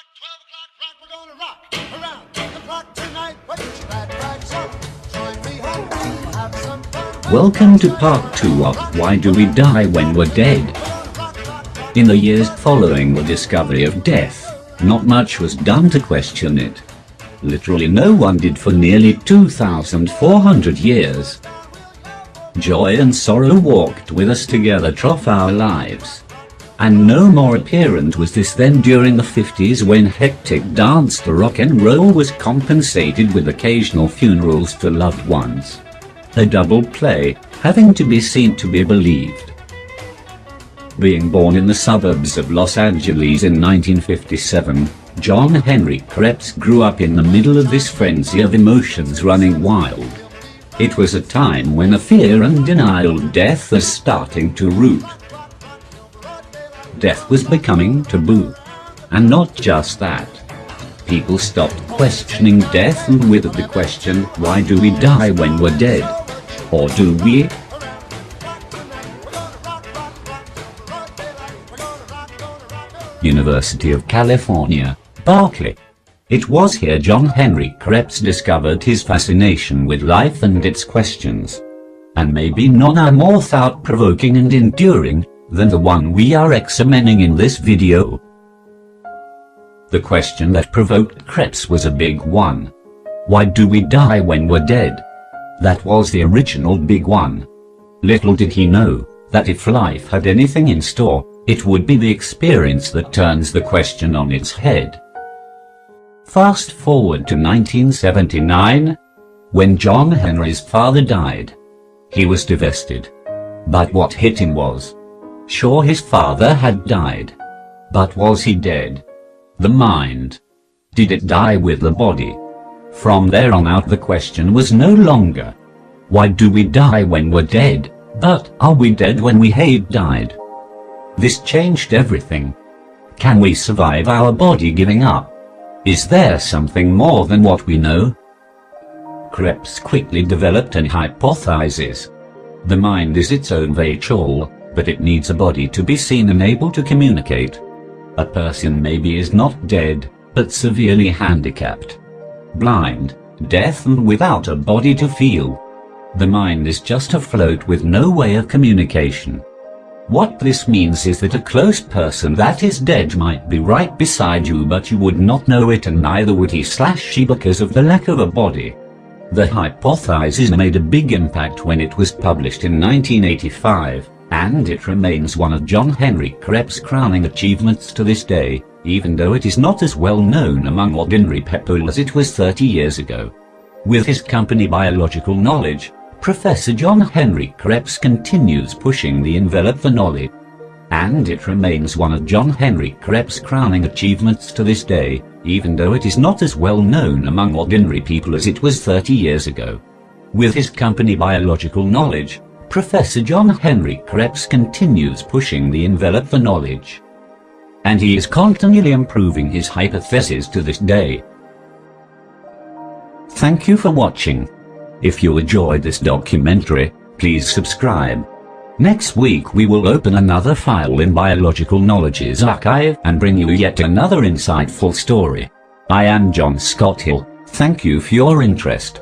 o'clock, 12 o'clock rock, we're gonna rock around the clock tonight. Put your glad rags on, join me home, we'll have some fun. Welcome to part 2 of Why Do We Die When We're Dead? In the years following the discovery of death, not much was done to question it. Literally no one did for nearly 2,400 years. Joy and sorrow walked with us together through our lives. And no more apparent was this than during the 50s, when hectic dance to rock and roll was compensated with occasional funerals for loved ones. A double play, having to be seen to be believed. Being born in the suburbs of Los Angeles in 1957, John-HenryCraepps grew up in the middle of this frenzy of emotions running wild. It was a time when the fear and denial of death was starting to root. Death was becoming taboo. And not just that. People stopped questioning death, and with it the question, why do we die when we're dead? Or do we? University of California, Berkeley. It was here John-HenryCraepps discovered his fascination with life and its questions. And maybe none are more thought-provoking and enduring than the one we are examining in this video. The question that provoked Craepps was a big one. Why do we die when we're dead? That was the original big one. Little did he know that if life had anything in store, it would be the experience that turns the question on its head. Fast forward to 1979, when John Henry's father died. He was devastated. But what hit him was, sure, his father had died. But was he dead? The mind. Did it die with the body? From there on out the question was no longer, why do we die when we're dead, but are we dead when we had died? This changed everything. Can we survive our body giving up? Is there something more than what we know? Craepps quickly developed an hypothesis. The mind is its own vehicle, but it needs a body to be seen and able to communicate. A person maybe is not dead, but severely handicapped, blind, deaf, and without a body to feel. The mind is just afloat with no way of communication. What this means is that a close person that is dead might be right beside you, but you would not know it, and neither would he/she because of the lack of a body. The hypothesis made a big impact when it was published in 1985, and it remains one of John-HenryCraepps' crowning achievements to this day, even though it is not as well known among ordinary people as it was 30 years ago. With his company Biological Knowledge, Professor John-HenryCraepps continues pushing the envelope for knowledge. And it remains one of John-HenryCraepps' crowning achievements to this day, even though it is not as well known among ordinary people as it was 30 years ago. With his company Biological Knowledge, Professor John-HenryCraepps continues pushing the envelope for knowledge. And he is continually improving his hypothesis to this day. Thank you for watching. If you enjoyed this documentary, please subscribe. Next week we will open another file in Biological Knowledge's archive and bring you yet another insightful story. I am John Scotthill. Thank you for your interest.